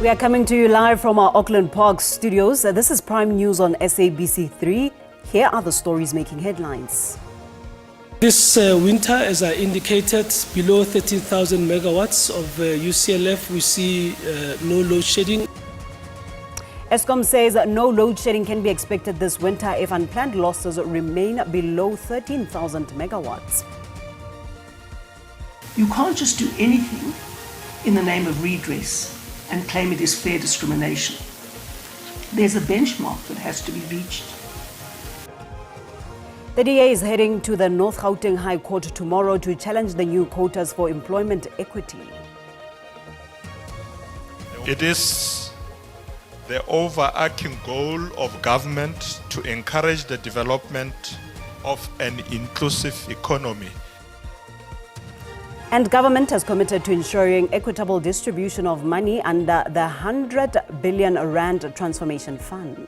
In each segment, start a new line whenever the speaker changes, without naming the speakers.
We are coming to you live from our Auckland Park studios. This is Prime News on SABC 3. Here are the stories making headlines.
This winter, as I indicated, below 13,000 megawatts of UCLF, we see no load shedding.
Eskom says no load shedding can be expected this winter if unplanned losses remain below 13,000 megawatts.
You can't just do anything in the name of redress and claim it is fair discrimination. There's a benchmark that has to be reached.
The DA is heading to the North Gauteng High Court tomorrow to challenge the new quotas for employment equity.
It is the overarching goal of government to encourage the development of an inclusive economy.
And government has committed to ensuring equitable distribution of money under the 100 billion rand transformation fund.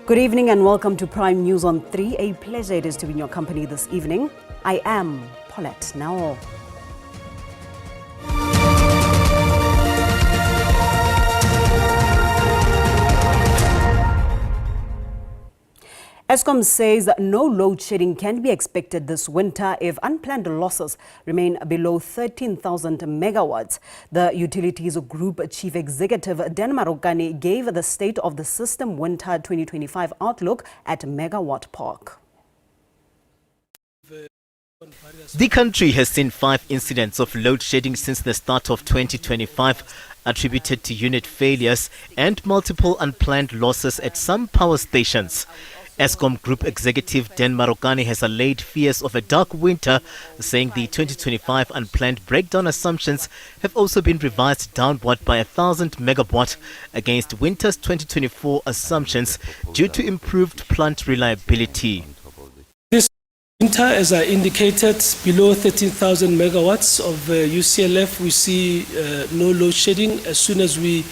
Good evening and welcome to Prime News on 3. A pleasure it is to be in your company this evening. I am Paulette Nao. Eskom says no load shedding can be expected this winter if unplanned losses remain below 13,000 megawatts. The utilities group chief executive Dan Marokane gave the state of the system winter 2025 outlook at Megawatt Park.
The country has seen 5 incidents of load shedding since the start of 2025, attributed to unit failures and multiple unplanned losses at some power stations. Eskom Group Executive Dan Marokane has allayed fears of a dark winter, saying the 2025 unplanned breakdown assumptions have also been revised downward by 1,000 megawatt against winter's 2024 assumptions due to improved plant reliability.
This winter, as I indicated, below 13,000 megawatts of UCLF, we see no load shedding. As soon as we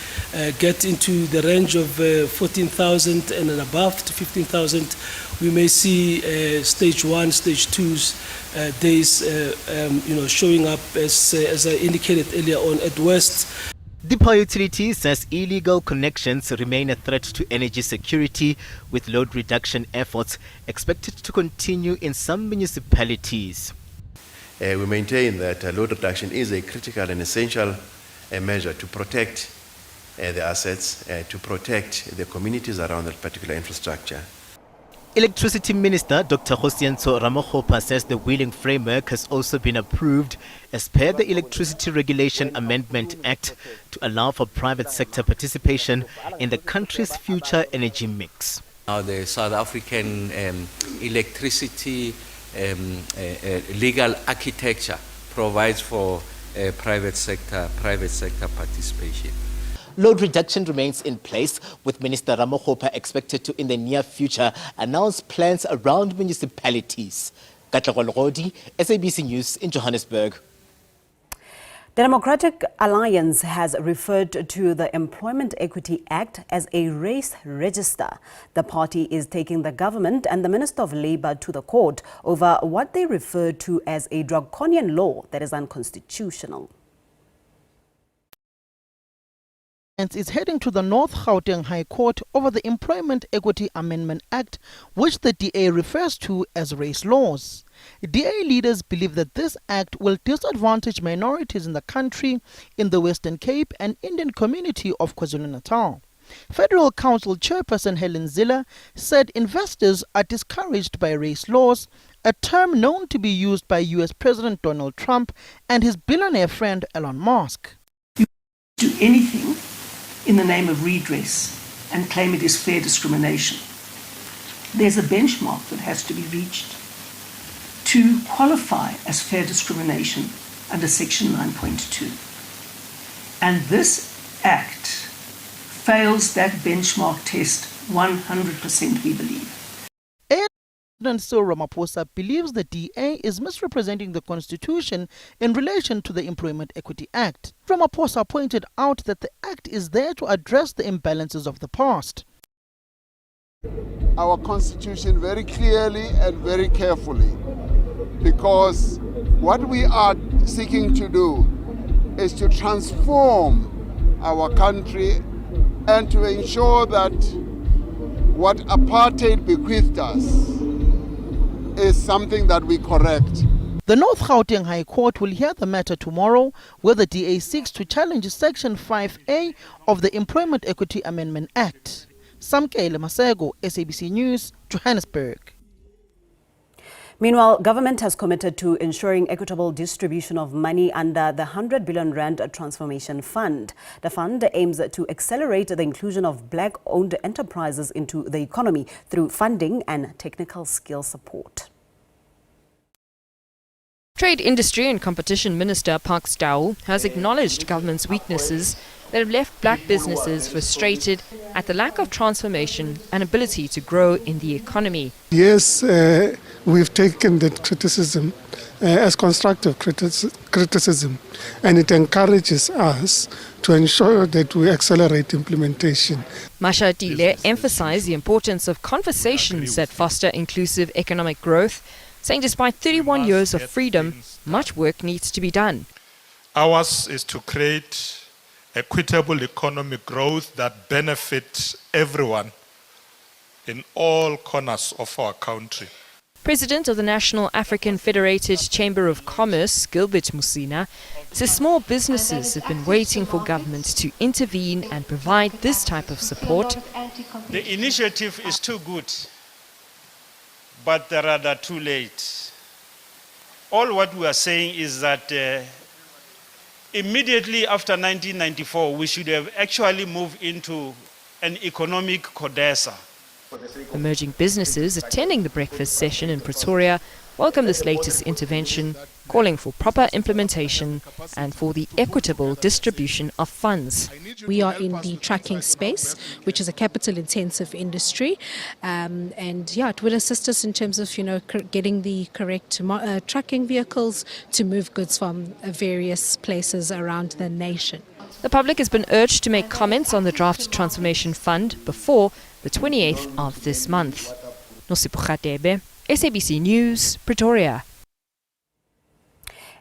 get into the range of 14,000 and above to 15,000, we may see stage 1, stage 2's days showing up as I indicated earlier on at West.
The power utility says illegal connections remain a threat to energy security, with load reduction efforts expected to continue in some municipalities.
We maintain that load reduction is a critical and essential measure to protect the assets, to protect the communities around that particular infrastructure.
Electricity Minister Dr. Hosienzo Ramokgopa says the wheeling framework has also been approved as per the Electricity Regulation Amendment Act to allow for private sector participation in the country's future energy mix.
Now the South African electricity legal architecture provides for private sector participation.
Load reduction remains in place, with Minister Ramokgopa expected to in the near future announce plans around municipalities. Katlego Legodi, SABC News in Johannesburg.
The Democratic Alliance has referred to the Employment Equity Act as a race register. The party is taking the government and the Minister of Labour to the court over what they refer to as a draconian law that is unconstitutional.
Is heading to the North Gauteng High Court over the Employment Equity Amendment Act, which the DA refers to as race laws. DA leaders believe that this act will disadvantage minorities in the country, in the Western Cape and Indian community of KwaZulu-Natal. Federal Council Chairperson Helen Zille said investors are discouraged by race laws, a term known to be used by US President Donald Trump and his billionaire friend Elon Musk.
You can't do anything in the name of redress and claim it is fair discrimination. There's a benchmark that has to be reached to qualify as fair discrimination under Section 9.2. And this Act fails that benchmark test 100%, we believe.
President Cyril Ramaphosa believes the DA is misrepresenting the Constitution in relation to the Employment Equity Act. Ramaphosa pointed out that the Act is there to address the imbalances of the past.
Our Constitution very clearly and very carefully, because what we are seeking to do is to transform our country and to ensure that what apartheid bequeathed us is something that we correct.
The North Gauteng High Court will hear the matter tomorrow, where the DA seeks to challenge Section 5A of the Employment Equity Amendment Act. Samkele Masego, SABC News, Johannesburg.
Meanwhile, government has committed to ensuring equitable distribution of money under the 100 billion rand transformation fund. The fund aims to accelerate the inclusion of black-owned enterprises into the economy through funding and technical skill support.
Trade, Industry and Competition Minister Park Stau has acknowledged government's weaknesses that have left black businesses frustrated at the lack of transformation and ability to grow in the economy.
Yes, we've taken that criticism as constructive criticism, and it encourages us to ensure that we accelerate implementation.
Masha Tile emphasized the importance of conversations that foster inclusive economic growth, saying despite 31 years of freedom, much work needs to be done.
Ours is to create equitable economic growth that benefits everyone in all corners of our country.
President of the National African Federated Chamber of Commerce, Gilbert Musina, says small businesses have been waiting for government to intervene and provide this type of support.
The initiative is too good, but they're rather too late. All what we are saying is that immediately after 1994, we should have actually moved into an economic codesa.
Emerging businesses attending the breakfast session in Pretoria welcome this latest intervention, calling for proper implementation and for the equitable distribution of funds.
We are in the trucking space, which is a capital-intensive industry, and yeah, it would assist us in terms of getting the correct trucking vehicles to move goods from various places around the nation.
The public has been urged to make comments on the draft transformation fund before the 28th of this month. Nosipo Khatebe, SABC News, Pretoria.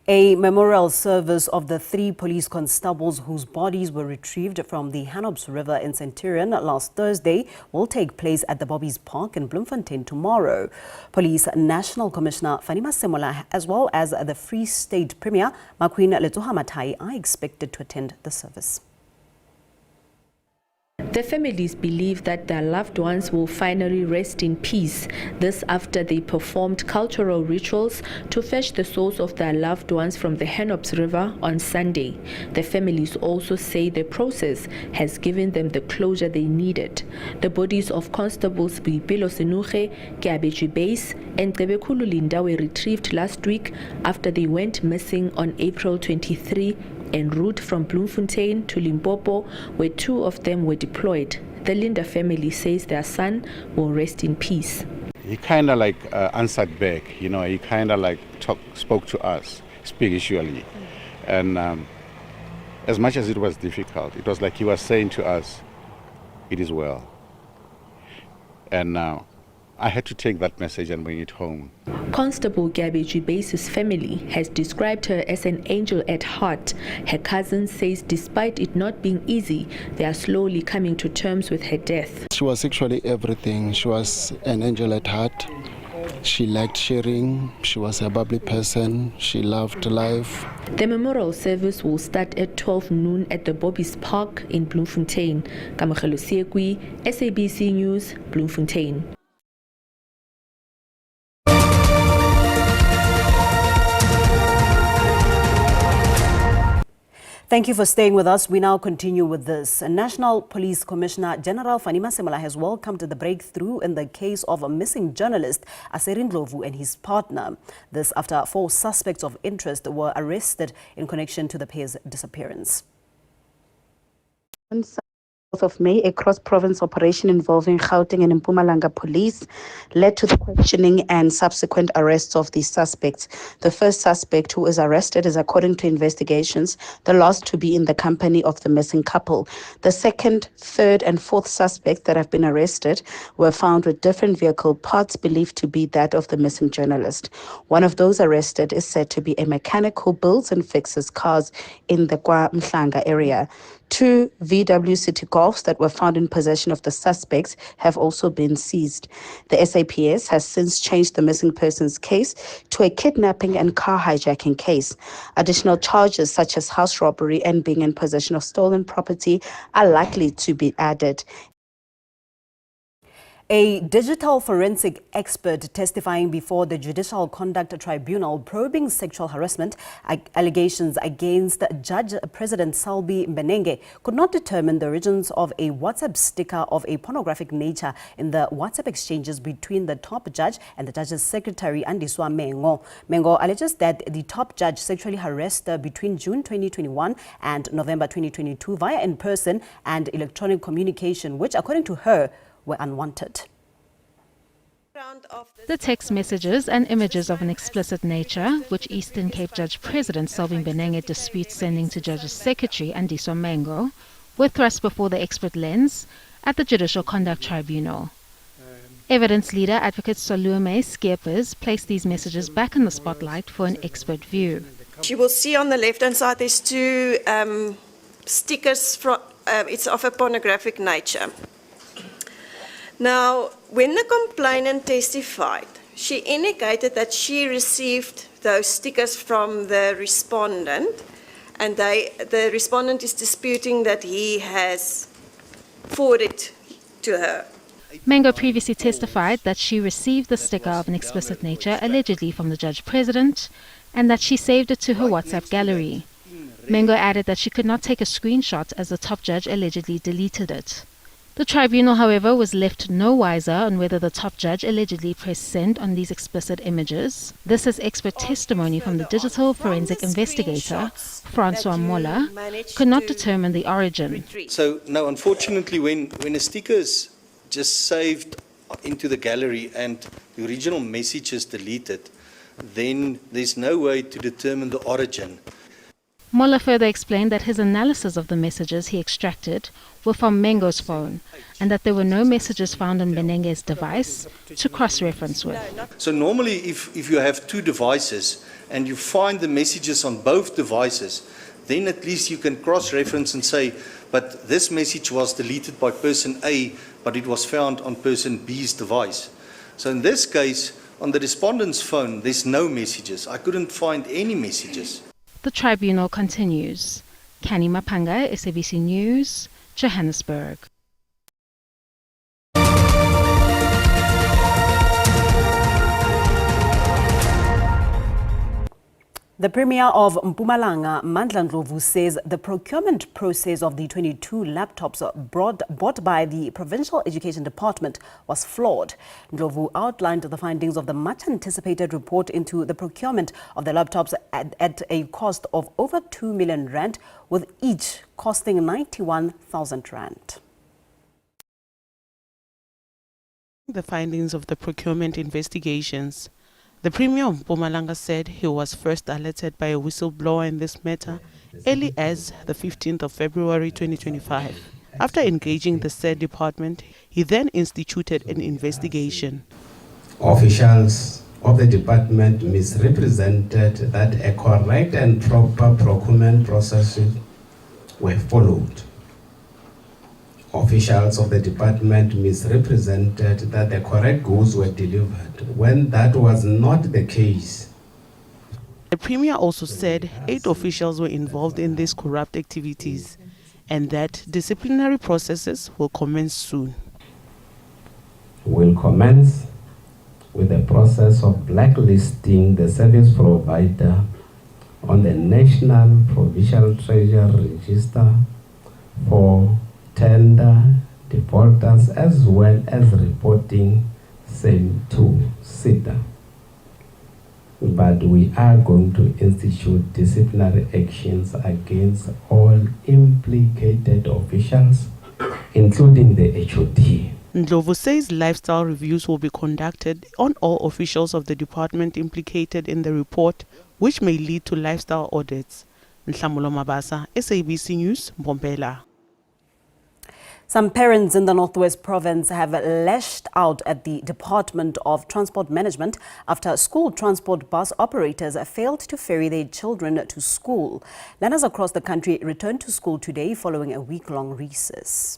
A memorial service of the 3 police constables whose bodies were retrieved from the Hanops River in Centurion last Thursday will take place at the Bobby's Park in Bloemfontein tomorrow. Police National Commissioner Fanima Semola as well as the Free State Premier Makwina Letoha Matai are expected to attend the service.
The families believe that their loved ones will finally rest in peace. This after they performed cultural rituals to fetch the souls of their loved ones from the Hanops River on Sunday. The families also say the process has given them the closure they needed. The bodies of Constables Boipelo Senughe, Keabeji Base and Tebekhulu Linda were retrieved last week after they went missing on April 23 en route from Bloemfontein to Limpopo, where 2 of them were deployed. The Linda family says their son will rest in peace.
He kind of answered back, he kind of spoke to us spiritually. And as much as it was difficult, it was like he was saying to us, it is well. And I had to take that message and bring it home.
Constable Gabeji Base's family has described her as an angel at heart. Her cousin says despite it not being easy, they are slowly coming to terms with her death.
She was actually everything. She was an angel at heart. She liked sharing. She was a bubbly person. She loved life.
The memorial service will start at 12 noon at the Bobby's Park in Bloemfontein. Kamagelo Siekwi, SABC News, Bloemfontein.
Thank you for staying with us. We now continue with this. National Police Commissioner General Fanima Semola has welcomed the breakthrough in the case of a missing journalist, Aserin Ndlovu, and his partner. This after 4 suspects of interest were arrested in connection to the pair's disappearance.
of May, a cross-province operation involving Gauteng and Mpumalanga police led to the questioning and subsequent arrests of these suspects. The first suspect who is arrested is, according to investigations, the last to be in the company of the missing couple. The second, third, and fourth suspects that have been arrested were found with different vehicle parts believed to be that of the missing journalist. One of those arrested is said to be a mechanic who builds and fixes cars in the Kwa Mhlanga area. 2 VW City Golfs that were found in possession of the suspects have also been seized. The SAPS has since changed the missing persons case to a kidnapping and car hijacking case. Additional charges such as house robbery and being in possession of stolen property are likely to be added.
A digital forensic expert testifying before the Judicial Conduct Tribunal probing sexual harassment allegations against Judge President Selby Mbenenge could not determine the origins of a WhatsApp sticker of a pornographic nature in the WhatsApp exchanges between the top judge and the judge's secretary, Andiswa Mengo. Mengo alleges that the top judge sexually harassed her between June 2021 and November 2022 via in-person and electronic communication, which, according to her, were unwanted.
The text messages and images of an explicit nature, which Eastern Cape Judge President Selby Mbenenge disputes sending to Judge's Secretary Andiswa Mengo, were thrust before the expert lens at the Judicial Conduct Tribunal. Evidence leader Advocate Solume Skeepers placed these messages back in the spotlight for an expert view.
You will see on the left-hand side there's two stickers, it's of a pornographic nature. Now, when the complainant testified, she indicated that she received those stickers from the respondent, and the respondent is disputing that he has forwarded to her.
Mengo previously testified that she received the sticker of an explicit nature allegedly from the Judge President and that she saved it to her WhatsApp gallery. Mengo added that she could not take a screenshot as the top judge allegedly deleted it. The tribunal, however, was left no wiser on whether the top judge allegedly pressed send on these explicit images. This is expert testimony from the digital forensic investigator, Francois Moller, could not determine the origin.
So, no, unfortunately, when a sticker is just saved into the gallery and the original message is deleted, then there's no way to determine the origin.
Moller further explained that his analysis of the messages he extracted were from Mengo's phone and that there were no messages found on Mbenenge's device to cross-reference with.
So normally if you have two devices and you find the messages on both devices, then at least you can cross-reference and say, but this message was deleted by person A, but it was found on person B's device. So in this case, on the respondent's phone, there's no messages. I couldn't find any messages.
The tribunal continues. Kani Mapanga, SABC News, Johannesburg.
The Premier of Mpumalanga, Mandla Ndlovu, says the procurement process of the 22 laptops bought by the Provincial Education Department was flawed. Ndlovu outlined the findings of the much-anticipated report into the procurement of the laptops at a cost of over 2 million rand, with each costing 91,000 rand.
The findings of the procurement investigations. The Premier of Mpumalanga said he was first alerted by a whistleblower in this matter early as the 15th of February 2025. After engaging the said department, he then instituted an investigation.
Officials of the department misrepresented that a correct and proper procurement processes were followed. Officials of the department misrepresented that the correct goods were delivered when that was not the case.
The Premier also said 8 officials were involved in these corrupt activities and that disciplinary processes will commence soon.
Will commence with the process of blacklisting the service provider on the National Provincial Treasury Register for tender defaulters, as well as reporting same to SIDA. But we are going to institute disciplinary actions against all implicated officials including the HOD.
Ndlovu says lifestyle reviews will be conducted on all officials of the department implicated in the report, which may lead to lifestyle audits. Nhlamulo Mabasa, SABC News, Mbombela.
Some parents in the Northwest Province have lashed out at the Department of Transport Management after school transport bus operators failed to ferry their children to school. Learners across the country returned to school today following a week-long recess.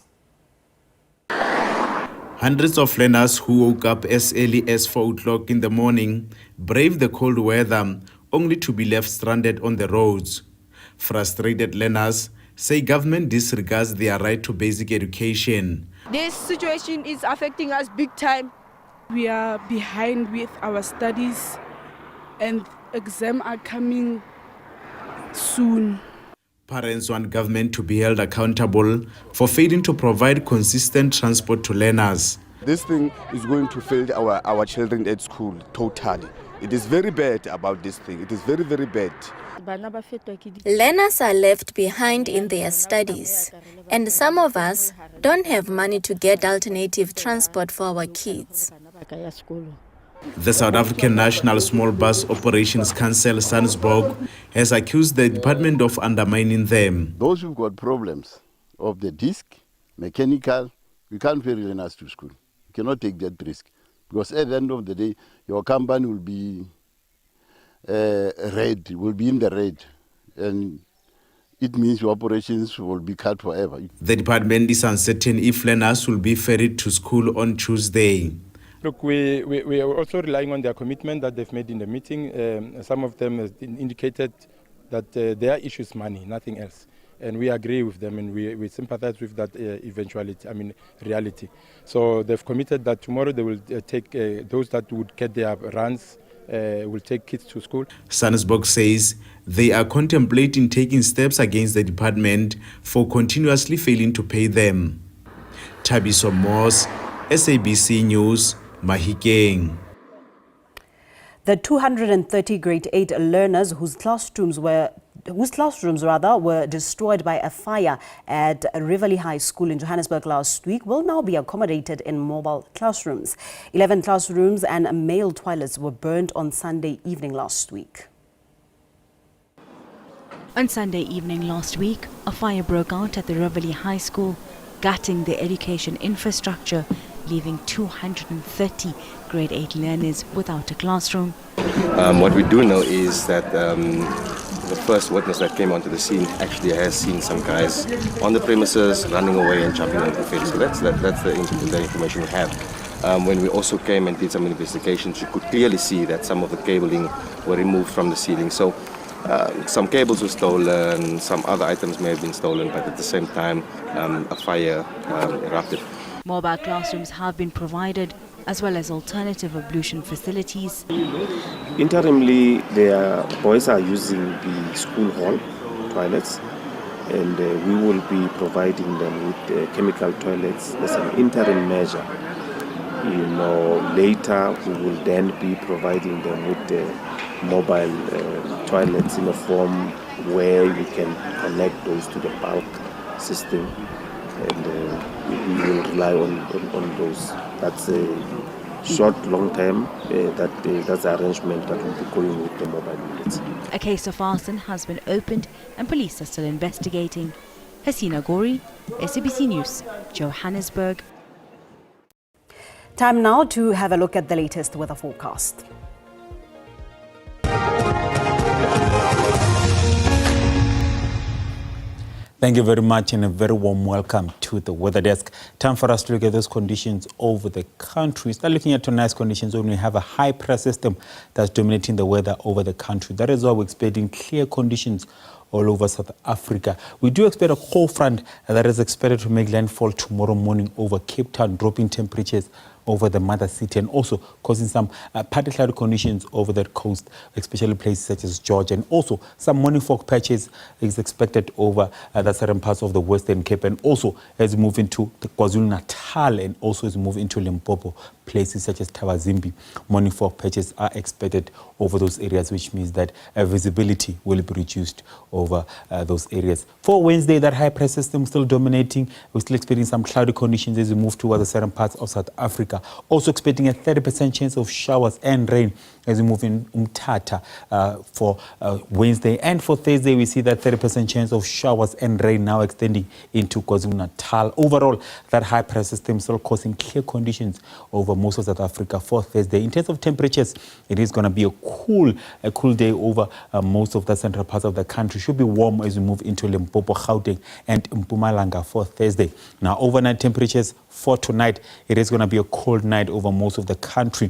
Hundreds of learners who woke up as early as 4 o'clock in the morning braved the cold weather only to be left stranded on the roads. Frustrated learners say government disregards their right to basic education.
This situation is affecting us big time.
We are behind with our studies and exams are coming soon.
Parents want government to be held accountable for failing to provide consistent transport to learners.
This thing is going to fail our children at school totally. It is very bad about this thing. It is very, very bad.
Learners are left behind in their studies, and some of us don't have money to get alternative transport for our kids.
The South African National Small Bus Operations Council, SANSBOG, has accused the department of undermining them.
Those who've got problems of the disc, mechanical, we can't ferry learners to school. You cannot take that risk. Because at the end of the day, your company will be will be in the red. And it means your operations will be cut forever.
The department is uncertain if learners will be ferried to school on Tuesday.
Look, we are also relying on their commitment that they've made in the meeting. Some of them have indicated that their issue is money, nothing else. And we agree with them and we sympathize with that reality. So they've committed that tomorrow they will take those that would get their runs, will take kids to school.
SANSBOG says they are contemplating taking steps against the department for continuously failing to pay them. Tabiso Moss, SABC News, Mahikeng.
The 230 grade 8 learners whose classrooms were destroyed by a fire at Revly High School in Johannesburg last week will now be accommodated in mobile classrooms. 11 classrooms and male toilets were burned on Sunday evening last week.
On Sunday evening last week, a fire broke out at the Revly High School, gutting the education infrastructure, leaving 230 grade 8 learners without a classroom.
What we do know is that the first witness that came onto the scene actually has seen some guys on the premises running away and jumping over the fence. So that's the information we have. When we also came and did some investigations, you could clearly see that some of the cabling were removed from the ceiling. So some cables were stolen, some other items may have been stolen, but at the same time, a fire erupted.
Mobile classrooms have been provided, as well as alternative ablution facilities.
Interimly, the boys are using the school hall toilets, and we will be providing them with chemical toilets as an interim measure. Later we will then be providing them with mobile toilets in a form where we can connect those to the bulk system, and we will rely on those. That's a short, long term. That's the arrangement that will be going with the mobile units.
A case of arson has been opened and police are still investigating. Hasina Gori, SABC News, Johannesburg.
Time now to have a look at the latest weather forecast.
Thank you very much and a very warm welcome to the weather desk. Time for us to look at those conditions over the country. Start looking at tonight's conditions when we have a high pressure system that's dominating the weather over the country. That is why we're expecting clear conditions all over South Africa. We do expect a cold front that is expected to make landfall tomorrow morning over Cape Town, dropping temperatures over the mother city and also causing some partly cloudy conditions over that coast, especially places such as Georgia. And also some morning fog patches is expected over the certain parts of the Western Cape, and also as we move into the KwaZulu-Natal and also as we move into Limpopo. places such as Tawazimbi. Morning fog patches are expected over those areas, which means that visibility will be reduced over those areas. For Wednesday, that high pressure system still dominating. We're still experiencing some cloudy conditions as we move towards the certain parts of South Africa. Also expecting a 30% chance of showers and rain as we move in Umtata for Wednesday. And for Thursday, we see that 30% chance of showers and rain now extending into KwaZulu-Natal. Overall, that high pressure system still causing clear conditions over most of South Africa for Thursday. In terms of temperatures, it is going to be a cool day over most of the central parts of the country. Should be warm as we move into Limpopo, Gauteng, and Mpumalanga for Thursday. Now, overnight temperatures for tonight, it is going to be a cold night over most of the country.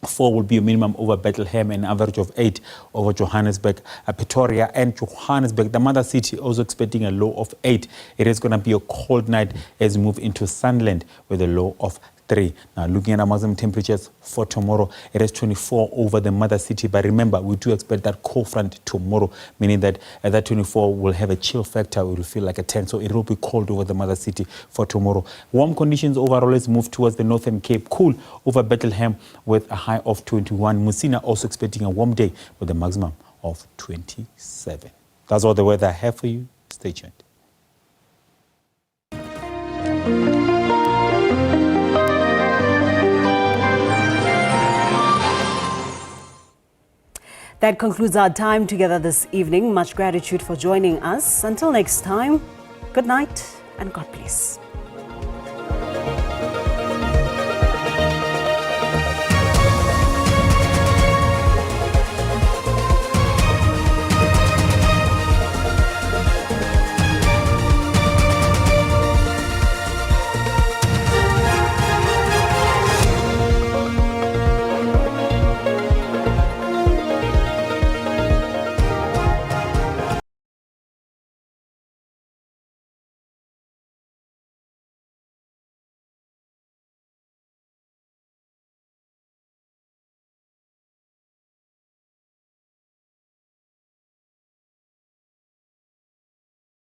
4 will be a minimum over Bethlehem, an average of 8 over Johannesburg, Pretoria and Johannesburg. The mother city also expecting a low of 8. It is going to be a cold night as we move into Sunderland with a low of 3. Now, looking at our maximum temperatures for tomorrow, it is 24 over the mother city. But remember, we do expect that cold front tomorrow, meaning that that 24 will have a chill factor. It will feel like a 10. So it will be cold over the mother city for tomorrow. Warm conditions overall as we move towards the Northern Cape. Cool over Bethlehem with a high of 21. Musina also expecting a warm day with a maximum of 27. That's all the weather I have for you. Stay tuned.
That concludes our time together this evening. Much gratitude for joining us. Until next time, good night and God bless.